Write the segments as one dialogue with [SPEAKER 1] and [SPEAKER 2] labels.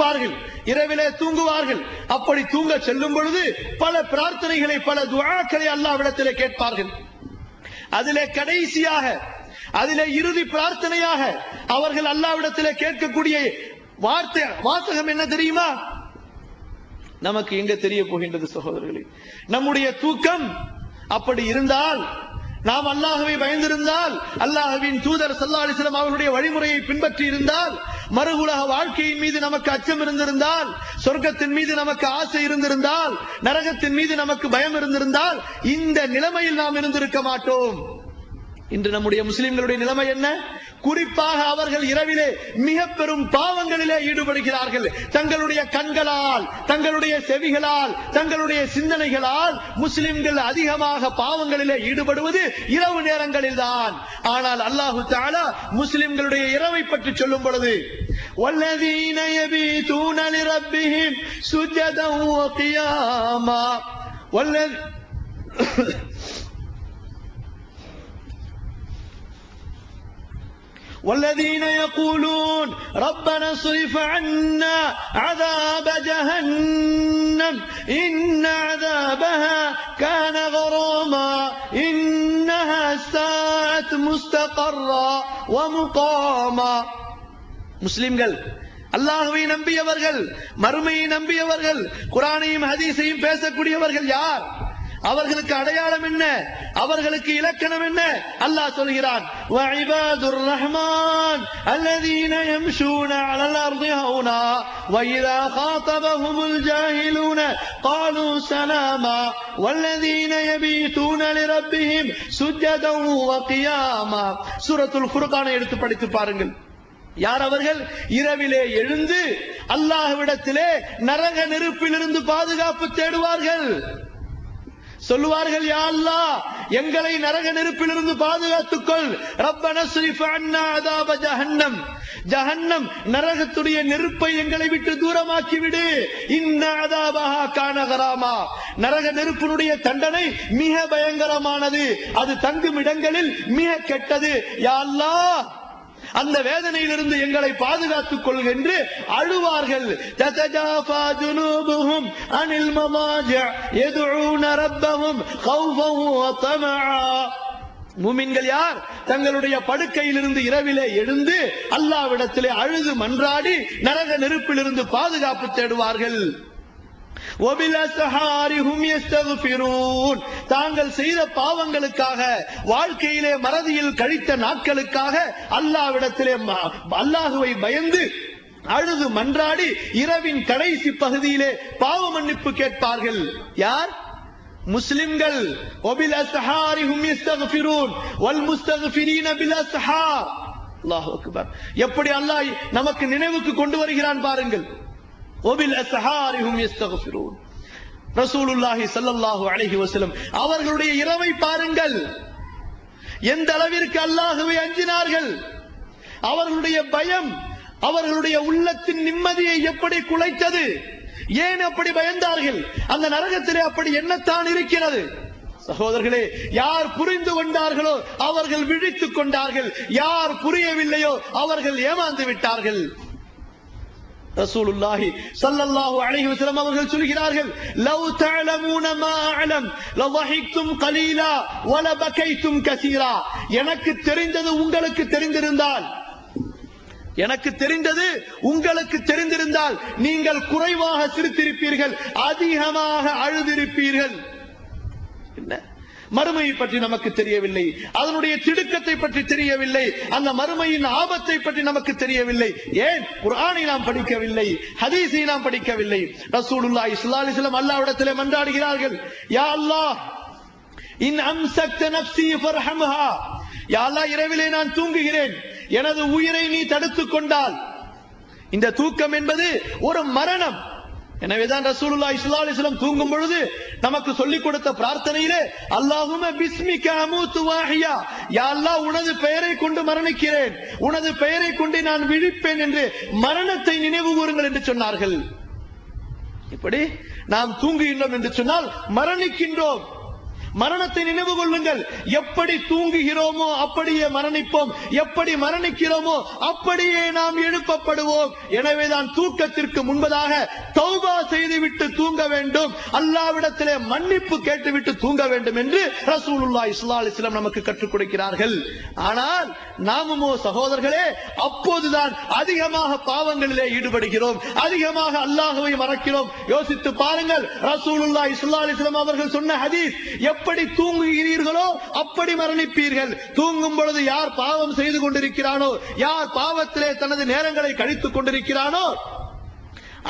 [SPEAKER 1] செல்வார்கள், இரவிலே தூங்குவார்கள். அப்படி தூங்க செல்லும் பொழுது பல பிரார்த்தனைகளை, பல துஆக்களை அல்லாஹ்விடத்திலே கேட்பார்கள். அதிலே கடைசியாக, அதிலே இறுதி பிரார்த்தனையாக அவர்கள் அல்லாஹ்விடத்திலே கேட்கக்கூடிய வாசகம் என்ன தெரியுமா? நமக்கு எங்க தெரிய போகின்றது சகோதரர்களே? நம்முடைய தூக்கம் அப்படி இருந்தால், நாம் அல்லாஹ்வை பயந்திருந்தால், அல்லாஹ்வின் தூதர் ஸல்லல்லாஹு அலைஹி வஸல்லம் அவர்களுடைய வழிமுறையை பின்பற்றி இருந்தால், மறுஉலக வாழ்க்கையின் மீது நமக்கு அச்சம் இருந்திருந்தால், சொர்க்கத்தின் மீது நமக்கு ஆசை இருந்திருந்தால், நரகத்தின் மீது நமக்கு பயம் இருந்திருந்தால், இந்த நிலைமையில் நாம் இருந்திருக்க மாட்டோம். இன்று நம்முடைய முஸ்லிம்களுடைய நிலைமை என்ன? குறிப்பாக அவர்கள் இரவிலே மிக பெரும் பாவங்களிலே ஈடுபடுகிறார்கள். தங்களுடைய கண்களால், தங்களுடைய செவிகளால், தங்களுடைய சிந்தனைகளால் முஸ்லிம்கள் அதிகமாக பாவங்களிலே ஈடுபடுவது இரவு நேரங்களில் தான். ஆனால் அல்லாஹு தஆலா முஸ்லிம்களுடைய இரவை பற்றி சொல்லும் பொழுது, வல்லதீன யபீதூன லிரப்பிஹிம் சுஜ்ஜதன் வ கியாமா والذين يقولون ربنا اصرف عنا عذاب جهنم إن عذابها كان غراما إنها ساءت مستقرا ومقاما. முஸ்லிம்கள், அல்லாஹ்வை நம்பியவர்கள், மறுமையை நம்பியவர்கள், குர்ஆனையும் ஹதீஸையும் பேசக்கூடியவர்கள் யார்? அவர்களுக்கு அடையாளம் என்ன? அவர்களுக்கு இலக்கணம் என்ன? அல்லாஹ் சொல்கிறான், வஇபாதுர் ரஹ்மான் அல்லதீன யம்ஷூன அலல் அர்தி ஹௌனா வஇதா காதபஹுமுல் ஜாஹிலூன காலூ ஸலாமா வல்லதீன யபீதூன லிரப்பிஹிம் சுஜ்ஜதன் வ கியாமா. சூரத்துல் ஃபுர்கானை எடுத்து படித்து பாருங்கள். யார் அவர்கள்? இரவிலே எழுந்து அல்லாஹ்விடத்திலே நரக நெருப்பிலிருந்து பாதுகாப்பு தேடுவார்கள். சொல்லுவார்கள், யா அல்லாஹ், எங்களை நரக நெருப்பிலிருந்து பாதுகாத்துக்கொள். ரப்பனா ஸ்ரிஃப் அன்னா அஸாப ஜஹன்னம், ஜஹன்னம் நரகத்துடைய நெருப்பை எங்களை விட்டு தூரமாக்கி விடு. இன்ன அஸாபஹா கான கராமா, நரக நெருப்பினுடைய தண்டனை மிக பயங்கரமானது, அது தங்கும் இடங்களில் மிக கெட்டது. யா அல்லாஹ், அந்த வேதனையிலிருந்து எங்களை பாதுகாத்துக் கொள் என்று அழுவார்கள். ததஜாஃபா ஜுனூபுஹும் அனில் மமாஜிஅ யதுஊன ரப்பஹும் கௌஃபன் வ தமஆ. முஃமின்கள் யார்? தங்களுடைய படுக்கையிலிருந்து இரவிலே எழுந்து அல்லாஹ்விடத்திலே அழுது மன்றாடி நரக நெருப்பிலிருந்து பாதுகாப்பு தேடுவார்கள். தாங்கள் செய்த பாவங்களுக்காக, வாழ்க்கையிலே மறதியில் கழித்த நாட்களுக்காக அல்லாஹ்விடத்திலே, அல்லாஹுவை பயந்து அழுது மன்றாடி இரவின் கடைசி பகுதியிலே பாவ மன்னிப்பு கேட்பார்கள். யார்? முஸ்லிம்கள். அல்லாஹு அக்பர். எப்படி அல்லாஹ் நமக்கு நினைவுக்கு கொண்டு வருகிறான் பாருங்கள். ரசூலுல்லாஹி ஸல்லல்லாஹு அலைஹி வஸல்லம் அவர்களுடைய இரவை பாருங்கள். எந்த அளவிற்கு அல்லாஹ்வை அஞ்சினார்கள். அவர்களுடைய பயம் அவர்களுடைய உள்ளத்தின் நிம்மதியை எப்படி குலைத்தது. ஏன் அப்படி பயந்தார்கள்? அந்த நரகத்திலே அப்படி என்னத்தான் இருக்கிறது? சகோதரர்களே, யார் புரிந்து கொண்டார்களோ அவர்கள் விழித்துக் கொண்டார்கள், யார் புரியவில்லையோ அவர்கள் ஏமாந்து விட்டார்கள். ரசூலுல்லாஹி ஸல்லல்லாஹு அலைஹி வஸல்லம் அவர்கள் சொல்கிறார்கள், லவ் தஅலமூன மா அலம் லضحكتم قليلا ولبكيتم كثيرا. எனக்கு தெரிந்தது உங்களுக்கு தெரிந்திருந்தால், எனக்கு தெரிந்தது உங்களுக்கு தெரிந்திருந்தால் நீங்கள் குறைவாக சிரித்திருப்பீர்கள், அதிகமாக அழுதிருப்பீர்கள். என்ன? மறுமையை பற்றி நமக்கு தெரியவில்லை, அதனுடைய திடுக்கத்தை பற்றி தெரியவில்லை, அந்த மறுமையின் ஆபத்தை பற்றி நமக்கு தெரியவில்லை. ஏன்? குர்ஆனை நாம் படிக்கவில்லை, ஹதீஸை நாம் படிக்கவில்லை. ரசூலுல்லாஹி ஸல்லல்லாஹு அலைஹி வஸல்லம் அல்லாஹ்விடத்திலே மன்றாடுகிறார்கள், யா அல்லாஹ், இன் அம்சக்த நஃப்ஸி ஃபர்ஹம்ஹா. யா அல்லாஹ், இரவிலே நான் தூங்குகிறேன், எனது உயிரை நீ தடுத்துக் கொண்டால். இந்த தூக்கம் என்பது ஒரு மரணம். எனவேதான் ரசூலுல்லாஹி ஸல்லல்லாஹு அலைஹி வஸல்லம் தூங்கும் பொழுது நமக்கு சொல்லிக் கொடுத்த பிரார்த்தனையிலே, அல்லாஹும்ம பிஸ்மிக அமூது வாஹியா, யா அல்லாஹ், உனது பெயரை கொண்டு மரணிக்கிறேன், உனது பெயரை கொண்டு நான் விழிப்பேன் என்று மரணத்தை நினைவு கூறுங்கள் என்று சொன்னார்கள். இப்படி நாம் தூங்குகின்றோம் என்று சொன்னால் மரணிக்கின்றோம். மரணத்தை நினைவு கொள்ளுங்கள். எப்படி தூங்குகிறோமோ அப்படியே மரணிப்போம், எப்படி மரணிக்கிறோமோ அப்படியே நாம் எழுப்பப்படுவோம். எனவேதான் தூக்கத்திற்கு முன்பதாக தௌபா செய்துவிட்டு தூங்க வேண்டும், அல்லாஹ்விடத்திலே மன்னிப்பு கேட்டுவிட்டு தூங்க வேண்டும் என்று ரசூலுல்லாஹி ஸல்லல்லாஹு அலைஹி வஸல்லம் நமக்கு கற்றுக் கொடுக்கிறார்கள். ஆனால் நாமுமோ சகோதரர்களே அப்போதுதான் அதிகமாக பாவங்களிலே ஈடுபடுகிறோம், அதிகமாக அல்லாஹ்வை மறக்கிறோம். யோசித்து பாருங்கள், ரசூலுல்லாஹி ஸல்லல்லாஹு அலைஹி வஸல்லம் அவர்கள் சொன்ன ஹதீஸ், எப்படி தூங்குகிறீர்களோ அப்படி மரணிப்பீர்கள். தூங்கும் பொழுது யார் பாவம் செய்து கொண்டிருக்கிறானோ, யார் பாவத்திலே தனது நேரங்களை கழித்துக் கொண்டிருக்கிறானோ,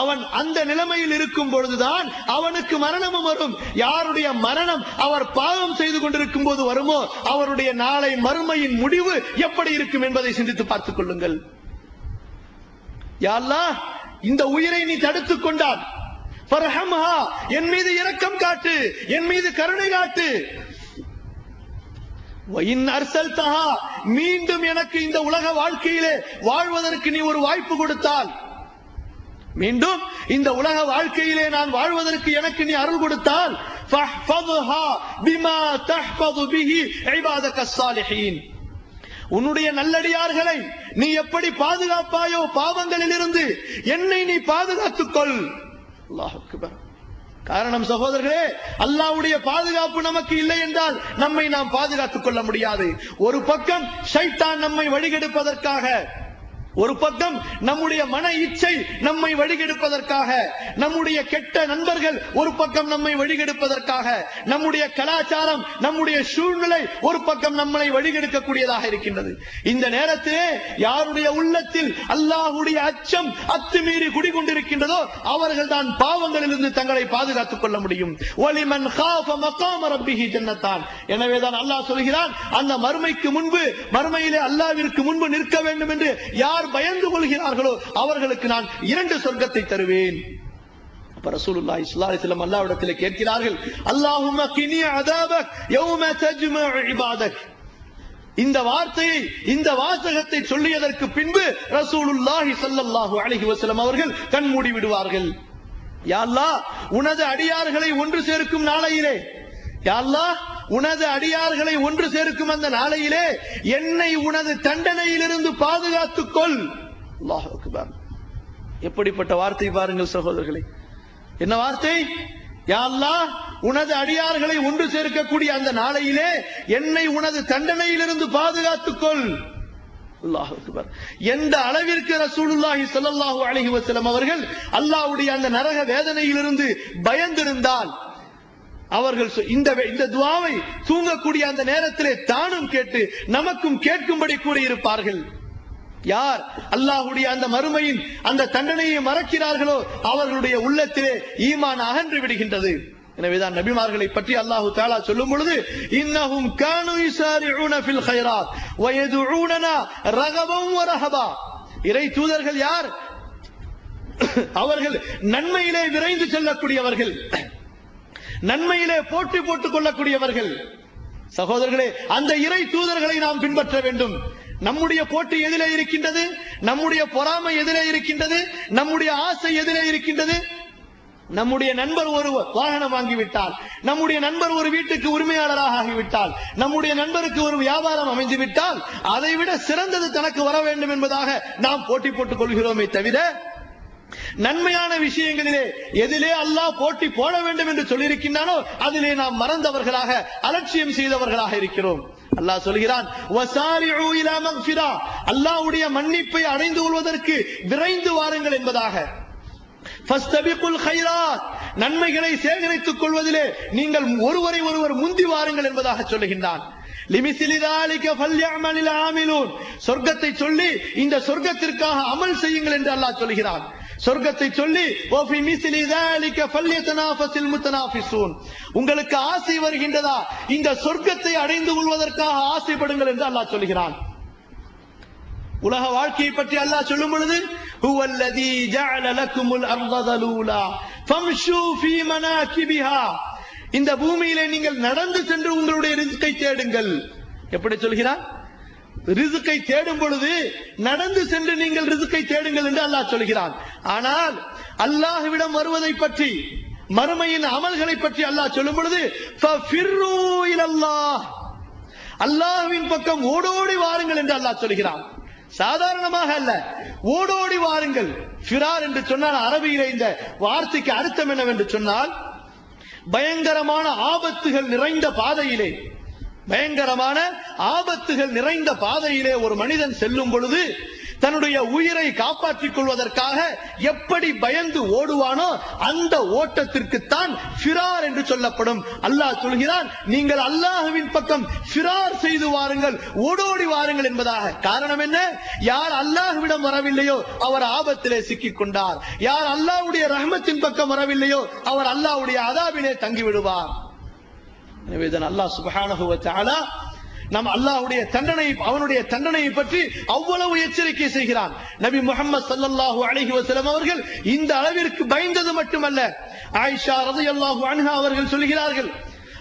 [SPEAKER 1] அவன் அந்த நிலைமையில் இருக்கும் பொழுதுதான் அவனுக்கு மரணமும் வரும். யாருடைய மரணம் அவர் பாவம் செய்து கொண்டிருக்கும் போது வருமோ, அவருடைய நாளை மறுமையின் முடிவு எப்படி இருக்கும் என்பதை சிந்தித்து பார்த்துக் கொள்ளுங்கள். யா அல்லாஹ், இந்த உயிரை நீ தடுத்துக் கொண்டான், ஃபர்ஹம்ஹா, என் மீது இரக்கம் காட்டு, என் மீது கருணை காட்டு. வஇன் அர்சல்தஹா, மீண்டும் எனக்கு இந்த உலக வாழ்க்கையிலே வாழ்வதற்கு நீ ஒரு வாய்ப்பு கொடுத்தால், மீண்டும் இந்த உலக வாழ்க்கையிலே நான் வாழ்வதற்கு எனக்கு நீ அருள் கொடுத்தால், ஃபஹ்ஃபத்ஹா பிமா தஹ்ஃபது பிஹி இபாதக ஸாலிஹீன், உன்னுடைய நல்லடியார்களை நீ எப்படி பாதுகாப்பாயோ பாவங்களில் இருந்து என்னை நீ பாதுகாத்துக் கொள். அல்லாஹ் அக்பர். காரணம் சகோதரர்களே, அல்லாஹ்வுடைய பாதுகாப்பு நமக்கு இல்லை என்றால் நம்மை நாம் பாதுகாத்துக் கொள்ள முடியாது. ஒரு பக்கம் ஷைத்தான் நம்மை வழிகெடுப்பதற்காக, ஒரு பக்கம் நம்முடைய மன இச்சை நம்மை வழிகெடுப்பதற்காக, நம்முடைய கெட்ட நண்பர்கள் ஒரு பக்கம் நம்மை வழிகெடுப்பதற்காக, நம்முடைய கலாச்சாரம், நம்முடைய சூழ்நிலை ஒரு பக்கம் நம்மை வழிகெடுக்கக்கூடியதாக இருக்கின்றது. இந்த நேரத்திலே யாருடைய உள்ளத்தில் அல்லாஹ்வுடைய அச்சம் அத்துமீறி குடிகொண்டிருக்கின்றதோ அவர்கள் தான் பாவங்களிலிருந்து தங்களை பாதுகாத்துக் கொள்ள முடியும். வலிமன் காஃப மகாம ரப்பிஹி ஜன்னத்தான். எனவேதான் அல்லாஹ் சொல்கிறான், அந்த மறுமைக்கு முன்பு, மறுமையிலே அல்லாஹ்விற்கு முன்பு நிற்க வேண்டும் என்று யார் பயந்து கொள்கிறார்களோ அவர்களுக்கு நான் 2 சொர்க்கத்தை தருவேன். அப்ப ரசூலுல்லாஹி ஸல்லல்லாஹு அலைஹி வஸல்லம் அல்லாஹ்விடத்திலே கேட்கிறார்கள், அல்லாஹும்ம கினி அஸாபக் யௌம தஜ்மஉ இபாதக். இந்த வார்த்தையை, இந்த வாசகத்தை சொல்லியதற்கு பின்பு ரசூலுல்லாஹி ஸல்லல்லாஹு அலைஹி வஸல்லம் அவர்கள் கண்மூடி விடுவார்கள். யா அல்லாஹ், உனது அடியார்களை ஒன்று சேர்க்கும் நாளையிலே, யா அல்லாஹ், உனது அடியார்களை ஒன்று சேர்க்கும் அந்த நாளையிலே என்னை உனது தண்டனையிலிருந்து பாதுகாத்துக் கொள். அல்லாஹ் அக்பர். எப்படிப்பட்ட வார்த்தை பாருங்கள் சகோதரர்களே, என்ன வார்த்தை! யா அல்லாஹ், உனது அடியார்களை ஒன்று சேர்க்கக்கூடிய அந்த நாளையிலே என்னை உனது தண்டனையிலிருந்து பாதுகாத்துக் கொள். அல்லாஹ் அக்பர். எந்த அளவிற்கு ரசூலுல்லாஹி ஸல்லல்லாஹு அலைஹி வஸல்லம் அவர்கள் அல்லாஹ்வுடைய அந்த நரக வேதனையிலிருந்து பயந்திருந்தால் அவர்கள் இந்த துஆவை தூங்கக்கூடிய அந்த நேரத்திலே தானும் கேட்டு நமக்கும் கேட்கும்படி கூறியிருப்பார்கள். யார் அல்லாஹ்வுடைய அந்த மறுமையின் அந்த தண்டனையை மறக்கிறார்களோ அவர்களுடைய உள்ளத்திலே ஈமான் அகன்று விடுகின்றது. எனவேதான் நபிமார்களை பற்றி அல்லாஹ் தஆலா சொல்லும் பொழுது, இன்னஹும் கானூ யுஸாரிஊன ஃபில் கைராத் வ யதுஊனனா ரகபன் வ ரஹபா. இறை தூதர்கள் யார்? அவர்கள் நன்மையிலே விரைந்து செல்லக்கூடியவர்கள், நன்மையிலே போட்டி போட்டுக் கொள்ளக்கூடியவர்கள். சகோதரர்களே, அந்த இறை தூதர்களை நாம் பின்பற்ற வேண்டும். நம்முடைய போட்டி எதிலே இருக்கின்றது? நம்முடைய பொறாமை எதிலே இருக்கின்றது? நம்முடைய ஆசை எதிலே இருக்கின்றது? நம்முடைய நண்பர் ஒரு வாகனம் வாங்கிவிட்டால், நம்முடைய நண்பர் ஒரு வீட்டுக்கு உரிமையாளராக ஆகிவிட்டால், நம்முடைய நண்பருக்கு ஒரு வியாபாரம் அமைந்துவிட்டால் அதைவிட சிறந்தது தனக்கு வர வேண்டும் என்பதாக நாம் போட்டி போட்டுக் கொள்கிறோமே தவிர, நன்மையான விஷயங்களிலே எதிலே அல்லாஹ் போட்டி போட வேண்டும் என்று சொல்லியிருக்கின்றானோ அதிலே நாம் மறந்தவர்களாக, அலட்சியம் செய்தவர்களாக இருக்கிறோம். அல்லாஹ் சொல்கிறான், வசாரிஉ இலா மக்ஃபிரா, அல்லாஹ்வுடைய மன்னிப்பை அடைந்து கொள்வதற்கு விரைந்து வாருங்கள் என்பதாக. ஃபஸ்தபிகுல் கைராத், நன்மைகளை சேகரித்துக் கொள்வதிலே நீங்கள் ஒருவரை ஒருவர் முந்தி வாருங்கள் என்பதாக சொல்லுகின்றான். லிமிஸ்லி ذلك فليعمل العاملون, சொர்க்கத்தை சொல்லி இந்த சொர்க்கத்திற்காக அமல் செய்யுங்கள் என்று அல்லாஹ் சொல்கிறான். சொர்க்கத்தை சொல்லி وفي مثل ذلك فليتنافس المتنافسون, உங்களுக்கு ஆசை வருகின்றதா இந்த சொர்க்கத்தை அடைந்து கொள்வதற்காக ஆசைப்படுங்கள் என்று அல்லாஹ் சொல்கிறான். உலக வாழ்க்கையை பற்றி அல்லாஹ் சொல்லும் பொழுது, ஹுவல்லதீ ஜஅல லக்குமுல் அர்த தலூலா ஃபம்ஷூ ஃபீ மனாகிபிஹா, இந்த பூமியிலே நீங்கள் நடந்து சென்று உங்களுடைய ரிஸ்கை தேடுங்கள். எப்படி சொல்கிறார்? ரிஸ்கை தேடும் பொழுது நடந்து சென்று நீங்கள் ரிஸ்கை தேடுங்கள் என்று அல்லாஹ் சொல்கிறான். ஆனால் அல்லாஹ்விடம் வருவதை பற்றி, மறுமையின் அமல்களை பற்றி அல்லாஹ் சொல்லும் பொழுது ஃபஃபிர்ரு இலல்லாஹ், அல்லாஹ்வின் பக்கம் ஓடோடி வாருங்கள் என்று அல்லாஹ் சொல்கிறான். சாதாரணமாக அல்ல, ஓடோடி வாருங்கள். ஃபிரார் என்று சொன்னால் அரபியிலே இந்த வார்த்தைக்கு அர்த்தம் என்னவென்று சொன்னால், பயங்கரமான ஆபத்துகள் நிறைந்த பாதையிலே, பயங்கரமான ஆபத்துகள் நிறைந்த பாதையிலே ஒரு மனிதன் செல்லும் பொழுது தன்னுடைய உயிரை காப்பாற்றிக் கொள்வதற்காக எப்படி பயந்து ஓடுவானோ அந்த ஓட்டத்திற்குத்தான் ஃபிரார் என்று சொல்லப்படும். அல்லாஹ் சொல்கிறான், நீங்கள் அல்லாஹ்வின் பக்கம் ஃபிரார் செய்து வாருங்கள், ஓடோடி வாருங்கள் என்பதாக. காரணம் என்ன? யார் அல்லாஹ்விடம் வரவில்லையோ அவர் ஆபத்திலே சிக்கிக் கொண்டார். யார் அல்லாஹ்வுடைய ரஹ்மத்தின் பக்கம் வரவில்லையோ அவர் அல்லாஹ்வுடைய அதாபிலே தங்கிவிடுவார். எனவே தான் அல்லாஹ் சுப்ஹானஹு வ தஆலா நம் அல்லாஹ்வுடைய தண்டனை, அவனுடைய தண்டனையை பற்றி அவ்வளவு எச்சரிக்கை செய்கிறான். நபி முஹம்மது ஸல்லல்லாஹு அலைஹி வஸல்லம் அவர்கள் இந்த அளவிற்கு பயந்தது மட்டுமல்ல, ஆயிஷா ரலியல்லாஹு அன்ஹா அவர்கள் சொல்கிறார்கள்,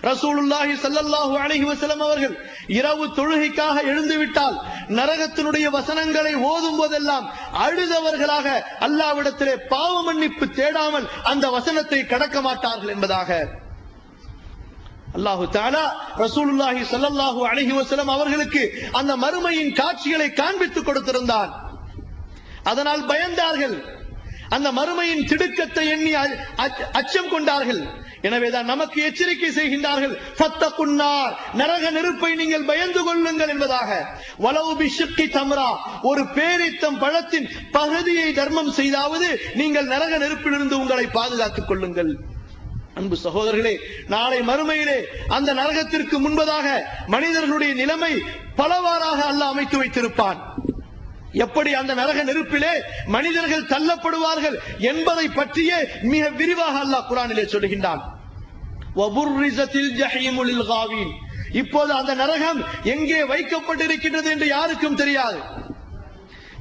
[SPEAKER 1] ரசூலுல்லாஹி ஸல்லல்லாஹு அலைஹி வஸல்லம் அவர்கள் இரவு தொழுகைக்காக எழுந்துவிட்டால் நரகத்தினுடைய வசனங்களை ஓதும் போதெல்லாம் அழுதவர்களாக அல்லாஹ்விடத்திலே பாவ மன்னிப்பு தேடாமல் அந்த வசனத்தை கடக்க மாட்டார்கள் என்பதாக அல்லாஹு தஆலா ரசூலுல்லாஹி ஸல்லல்லாஹு அலைஹி வஸல்லம் அவர்களுக்கு அந்த மறுமையின் காட்சிகளை காண்பித்துக் கொடுத்திருந்தார். அதனால் பயந்தார்கள், அந்த மறுமையின் திடுக்கத்தை எண்ணி அச்சம் கொண்டார்கள். எனவேதான் நமக்கு எச்சரிக்கை செய்கின்றார்கள், ஃபத்தகுன்னார், நரக நெருப்பை நீங்கள் பயந்து கொள்ளுங்கள் என்பதாக. வலவு பிஷக்கி தம்ரா, ஒரு பேரித்தம் பழத்தின் பகுதியை தர்மம் செய்தாவது நீங்கள் நரக நெருப்பிலிருந்து உங்களை பாதுகாத்துக் கொள்ளுங்கள். அன்பு சகோதரர்களே, நாளை மறுமையிலே அந்த நரகத்திற்கு முன்பதாக மனிதர்களுடைய நிலைமை பலவாறாக அல்லாஹ் அமைத்து வைத்திருப்பான். எப்படி அந்த நரக நெருப்பிலே மனிதர்கள் தள்ளப்படுவார்கள் என்பதை பற்றியே மிக விரிவாக அல்லாஹ் குர்ஆனிலே சொல்கின்றான். வபுர்ரிஸத்தில் ஜஹீமு லில் காவீன், இப்போது அந்த நரகம் எங்கே வைக்கப்பட்டிருக்கின்றது என்று யாருக்கும் தெரியாது.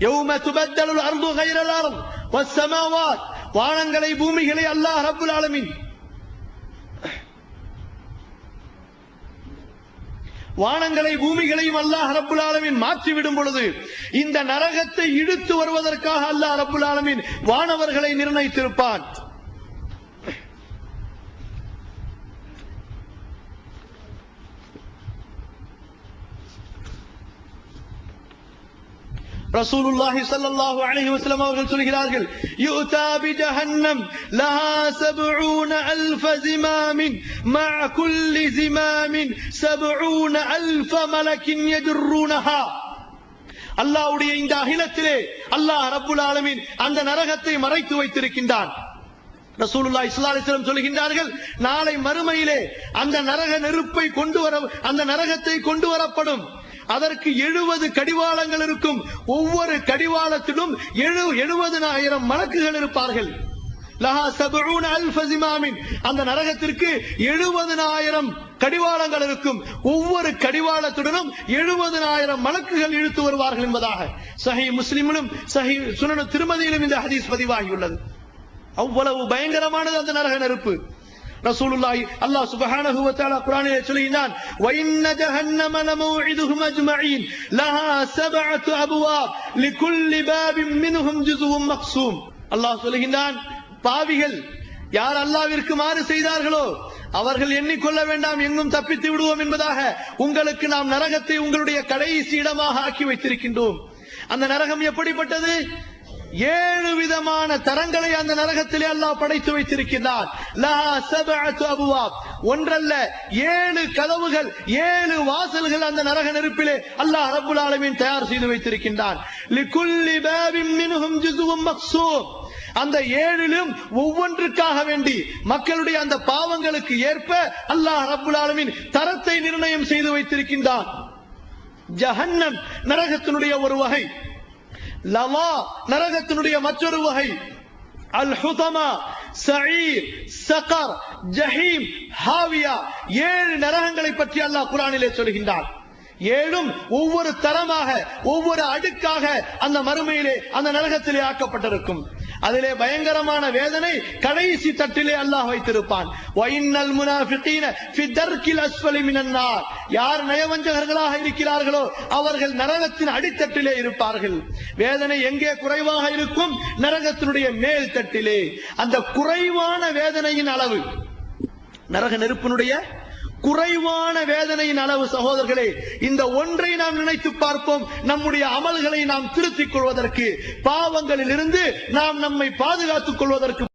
[SPEAKER 1] யௌம துபத்தலுல் அர்து கைரல் அர்த் வஸ்ஸமாவாத், வானங்களை பூமிகளை அல்லாஹ் ரப்புல் ஆலமீன், வானங்களை பூமிகளையும் அல்லாஹ் ரப்புல் ஆலமீன் மாற்றிவிடும் பொழுது இந்த நரகத்தை இழுத்து வருவதற்காக அல்லாஹ் ரப்புல் ஆலமீன் வானவர்களை நிர்ணயித்திருப்பான். ரசூலுல்லாஹி ஸல்லல்லாஹு அலைஹி வஸல்லம் அவர்கள் சொல்கிறார்கள், யுதா பிஜஹன்னம் லஹா 70000 ஜிமாமின் மஅ குல்லி ஜிமாமின் 70000 மலக்கின் யஜ்ருனஹா. அல்லாஹ்வுடைய இந்த அகிலத்திலே அல்லாஹ் ரப்புல் ஆலமீன் அந்த நரகத்தை மறைத்து வைத்திருக்கின்றான். ரசூலுல்லாஹி ஸல்லல்லாஹு அலைஹி வஸல்லம் சொல்கின்றார்கள், நாளை மறுமையிலே அந்த நரக நெருப்பை அந்த நரகத்தை கொண்டு வரப்படும். அதற்கு 70 கடிவாளங்கள் இருக்கும். ஒவ்வொரு கடிவாளத்திலும் 70000 மலக்குகள் இருப்பார்கள். லஹா 70000 ஜிமாமின், அந்த நரகத்திற்கு 70000 கடிவாளங்கள் இருக்கும். ஒவ்வொரு கடிவாளத்துடனும் 70000 மலக்குகள் இழுத்து வருவார்கள் என்பதாக சஹீஹ் முஸ்லிமிலும் சஹீஹ் சுனன் திருமதியிலும் இந்த ஹதீஸ் பதிவாகியுள்ளது. அவ்வளவு பயங்கரமானது அந்த நரக நெருப்பு. ரசூலுல்லாஹி அல்லாஹ் சுப்ஹானஹு வ தஆலா குர்ஆனிலே சொல்கிறான், வ இன்ன ஜஹன்னம லமௌஇதுஹும் அஜ்மஈன் லஹா 7 அப்வாப் லிகுல்லி பாபின் மின்ஹும் ஜுஸுவும் மக்ஸூம். அல்லாஹ் சொல்கிறான், பாவிகள் யார் அல்லாஹ்விற்கு மாறு செய்தார்களோ அவர்கள் எண்ணிக்கொள்ள வேண்டாம், எங்கும் தப்பித்து விடுவோம் என்பதாக உங்களுக்கு நாம் நரகத்தை உங்களுடைய கடைசி இடமாக ஆக்கி வைத்திருக்கின்றோம். அந்த நரகம் எப்படிப்பட்டது? 7 விதமான தரங்களை அந்த நரகத்திலே அல்லாஹ் படைத்து வைத்திருக்கிறார். லஹா 7 அப்வாப், ஒன்றல்ல 7 கதவுகள், 7 வாசல்கள் அந்த நரக நெருப்பிலே அல்லாஹ் ரப்புல் ஆலமீன் தயார் செய்து வைத்திருக்கின்றான். லிகுல்லி பாபின் மின்ஹும் ஜுஸுவும் மக்ஸூம், அந்த 7லும் ஒவ்வொன்றுக்காக வேண்டி மக்களுடைய அந்த பாவங்களுக்கு ஏற்ப அல்லாஹ் ரப்புல் ஆலமீன் தரத்தை நிர்ணயம் செய்து வைத்திருக்கின்றான். ஜஹன்னம் நரகத்தினுடைய ஒரு வகை, லவா நரகத்தினுடைய மற்றொரு வகை, அல் ஹுதமா, சஈர், சகர், ஜஹீம், ஹாவியா, 7 நரகங்களை பற்றி அல்லாஹ் குர்ஆனிலே சொல்கின்றான். 7ம் ஒவ்வொரு தரமாக ஒவ்வொரு அடுக்காக அந்த மறுமையிலே அந்த நரகத்திலே ஆக்கப்பட்டிருக்கும். அதிலே பயங்கரமான வேதனை கடைசி தட்டிலே அல்லாஹ் வைத்திருப்பான். வஇன்னல் முனாஃபிகீன ஃபி தர்கில் அஸ்ஃபலி மினன் நார். யார் நயவஞ்சகர்களாக இருக்கிறார்களோ அவர்கள் நரகத்தின் அடித்தட்டிலே இருப்பார்கள். வேதனை எங்கே குறைவாக இருக்கும்? நரகத்தினுடைய மேல் தட்டிலே. அந்த குறைவான வேதனையின் அளவு, நரக நெருப்பினுடைய குறைவான வேதனையின் அளவு சகோதரர்களே, இந்த ஒன்றை நாம் நினைத்து பார்ப்போம். நம்முடைய அமல்களை நாம் திருத்திக் கொள்வதற்கு, பாவங்களில் இருந்து நாம் நம்மை பாதுகாத்துக் கொள்வதற்கு